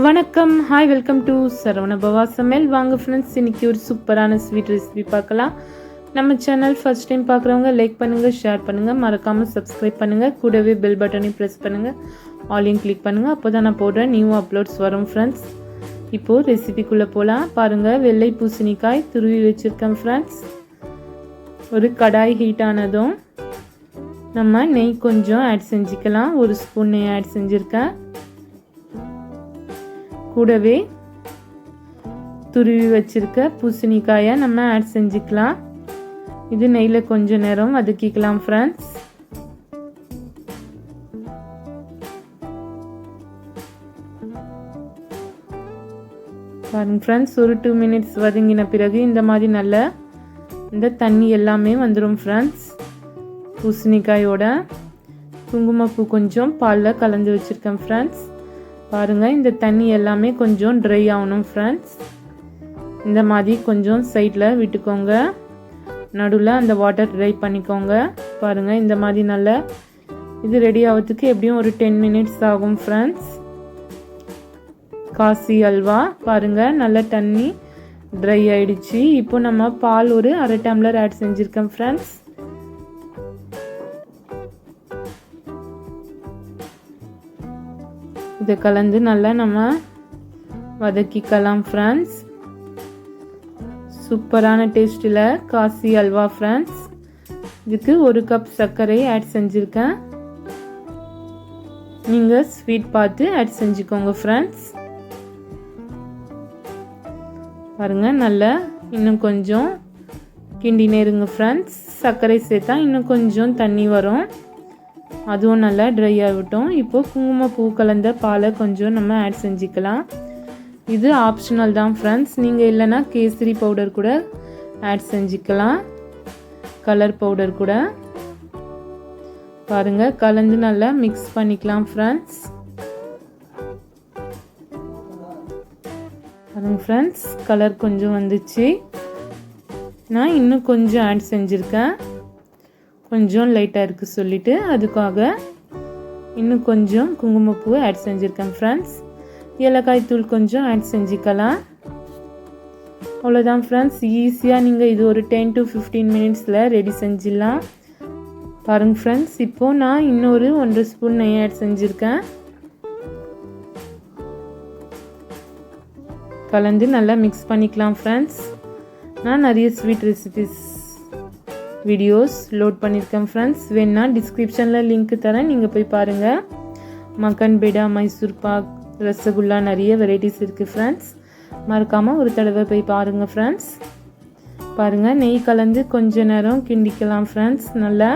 வணக்கம், hi, welcome to Saravanabhava சமையல். வாங்க ஃப்ரெண்ட்ஸ், இன்றைக்கி ஒரு சூப்பரான ஸ்வீட் ரெசிபி பார்க்கலாம். நம்ம சேனல் ஃபர்ஸ்ட் டைம் பார்க்குறவங்க லைக் பண்ணுங்கள், ஷேர் பண்ணுங்கள், மறக்காமல் சப்ஸ்கிரைப் பண்ணுங்கள். கூடவே பெல் பட்டனையும் ப்ரெஸ் பண்ணுங்கள், ஆலையும் கிளிக் பண்ணுங்கள். அப்போ தான் நான் போடுற நியூ அப்லோட்ஸ் வரும் ஃப்ரெண்ட்ஸ். இப்போது ரெசிபிக்குள்ளே போகலாம். பாருங்கள், வெள்ளை பூசணிக்காய் துருவி வச்சுருக்கேன் ஃப்ரெண்ட்ஸ். ஒரு கடாய் ஹீட் ஆனதும் நம்ம நெய் கொஞ்சம் ஆட் செஞ்சுக்கலாம். ஒரு ஸ்பூன் நெய் ஆட் செஞ்சுருக்கேன். கூடவே துருவி வச்சிருக்க பூசணிக்காயை நம்ம ஆட் செஞ்சுக்கலாம். இது நெய்யில் கொஞ்ச நேரம் வதக்கிக்கலாம் ஃப்ரெண்ட்ஸ். பாருங்க ஃப்ரெண்ட்ஸ், ஒரு 2 மினிட்ஸ் வதங்கின பிறகு இந்த மாதிரி நல்ல இந்த தண்ணி எல்லாமே வந்துடும் ஃப்ரெண்ட்ஸ். பூசணிக்காயோட குங்குமப்பூ கொஞ்சம் பாலில் கலந்து வச்சுருக்கேன் ஃப்ரெண்ட்ஸ். பாருங்கள், இந்த தண்ணி எல்லாமே கொஞ்சம் ட்ரை ஆகணும் ஃப்ரெண்ட்ஸ். இந்த மாதிரி கொஞ்சம் சைடில் விட்டுக்கோங்க, நடுவில் அந்த வாட்டர் ட்ரை பண்ணிக்கோங்க. பாருங்கள், இந்த மாதிரி நல்லா இது ரெடி ஆகிறதுக்கு எப்படியும் ஒரு 10 மினிட்ஸ் ஆகும் ஃப்ரெண்ட்ஸ். காசி அல்வா பாருங்கள், நல்லா தண்ணி ட்ரை ஆகிடுச்சு. இப்போ நம்ம பால் ஒரு 1/2 டம்ளர் ஆட் செஞ்சுருக்கேன் ஃப்ரெண்ட்ஸ். இதை கலந்து நல்லா நம்ம வதக்கிக்கலாம் ஃப்ரெண்ட்ஸ். சூப்பரான டேஸ்ட்டில் காசி அல்வா ஃப்ரெண்ட்ஸ். இதுக்கு 1 கப் சர்க்கரை ஆட் செஞ்சுருக்கேன். நீங்கள் ஸ்வீட் பார்த்து ஆட் செஞ்சுக்கோங்க ஃப்ரெண்ட்ஸ். பாருங்கள், நல்லா இன்னும் கொஞ்சம் கிண்டினே இருங்க ஃப்ரெண்ட்ஸ். சர்க்கரை சேர்த்தா இன்னும் கொஞ்சம் தண்ணி வரும், அதுவும் நல்லா ட்ரை ஆகட்டும். இப்போது குங்குமப்பூ கலந்த பாலை கொஞ்சம் நம்ம ஆட் செஞ்சுக்கலாம். இது ஆப்ஷனல் தான் ஃப்ரெண்ட்ஸ். நீங்கள் இல்லைன்னா கேசரி பவுடர் கூட ஆட் செஞ்சுக்கலாம், கலர் பவுடர் கூட. பாருங்கள், கலந்து நல்லா மிக்ஸ் பண்ணிக்கலாம் ஃப்ரெண்ட்ஸ். பாருங்கள் ஃப்ரெண்ட்ஸ், கலர் கொஞ்சம் வந்துச்சு. நான் இன்னும் கொஞ்சம் ஆட் செஞ்சுருக்கேன், கொஞ்சம் லைட்டாக இருக்குது சொல்லிவிட்டு. அதுக்காக இன்னும் கொஞ்சம் குங்குமப்பூ ஆட் செஞ்சுருக்கேன் ஃப்ரெண்ட்ஸ். ஏலக்காய் தூள் கொஞ்சம் ஆட் செஞ்சுக்கலாம். அவ்வளோதான் ஃப்ரெண்ட்ஸ். ஈஸியாக நீங்கள் இது ஒரு 10 to 15 மினிட்ஸில் ரெடி செஞ்சிடலாம். பாருங்கள் ஃப்ரெண்ட்ஸ், இப்போது நான் இன்னொரு 1.5 ஸ்பூன் நெய் ஆட் செஞ்சுருக்கேன். கலந்து நல்லா மிக்ஸ் பண்ணிக்கலாம் ஃப்ரெண்ட்ஸ். நான் நிறைய ஸ்வீட் ரெசிபிஸ் வீடியோஸ் லோட் பண்ணியிருக்கேன் ஃப்ரெண்ட்ஸ். வேணா டிஸ்கிரிப்ஷனில் லிங்க் தரேன், நீங்கள் போய் பாருங்கள். மக்கன் பேடா, மைசூர் பாக், ரசகுல்லா, நிறைய வெரைட்டிஸ் இருக்குது ஃப்ரெண்ட்ஸ். மறக்காமல் ஒரு தடவை போய் பாருங்கள் ஃப்ரெண்ட்ஸ். பாருங்கள், நெய் கலந்து கொஞ்ச நேரம் கிண்டிக்கலாம் ஃப்ரெண்ட்ஸ். நல்லா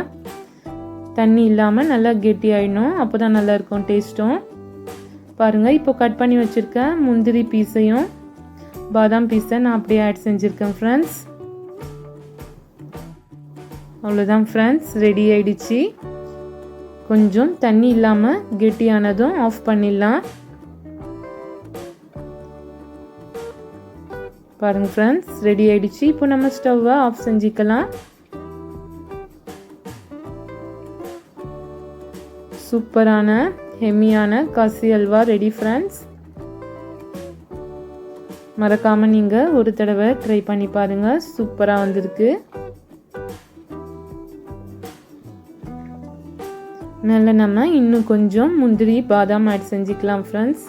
தண்ணி இல்லாமல் நல்லா கெட்டி ஆகிடணும், அப்போ தான் நல்லாயிருக்கும் டேஸ்ட்டும். பாருங்கள், இப்போ கட் பண்ணி வச்சுருக்கேன் முந்திரி பீஸையும் பாதாம் பீஸை நான் அப்படியே ஆட் செஞ்சுருக்கேன் ஃப்ரெண்ட்ஸ். அவ்வளோதான் ஃப்ரெண்ட்ஸ், ரெடி ஆகிடுச்சு. கொஞ்சம் தண்ணி இல்லாமல் கெட்டியானதும் ஆஃப் பண்ணிடலாம். பாருங்கள் ஃப்ரெண்ட்ஸ், ரெடி ஆகிடுச்சு. இப்போ நம்ம ஸ்டவ்வை ஆஃப் செஞ்சுக்கலாம். சூப்பரான ஹெம்மியான காசி அல்வா ரெடி ஃப்ரெண்ட்ஸ். மறக்காமல் நீங்கள் ஒரு தடவை ட்ரை பண்ணி பாருங்கள், சூப்பராக வந்திருக்கு. நல்ல நம்ம இன்னும் கொஞ்சம் முந்திரி பாதாம் ஆட் செஞ்சுக்கலாம் friends.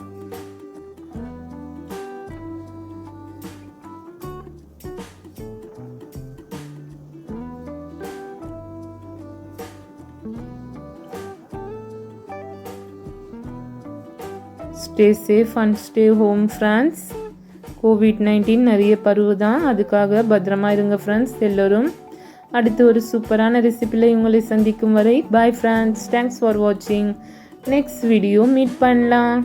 Stay safe and stay home friends. COVID-19 நிறைய பருவு தான், அதுக்காக பத்திரமா இருங்க ஃப்ரெண்ட்ஸ் எல்லோரும். அடுத்து ஒரு சூப்பரான ரெசிபியில் உங்களை சந்திக்கும் வரை பாய் ஃப்ரெண்ட்ஸ். தேங்க்ஸ் ஃபார் வாட்சிங். நெக்ஸ்ட் வீடியோ மீட் பண்ணலாம்.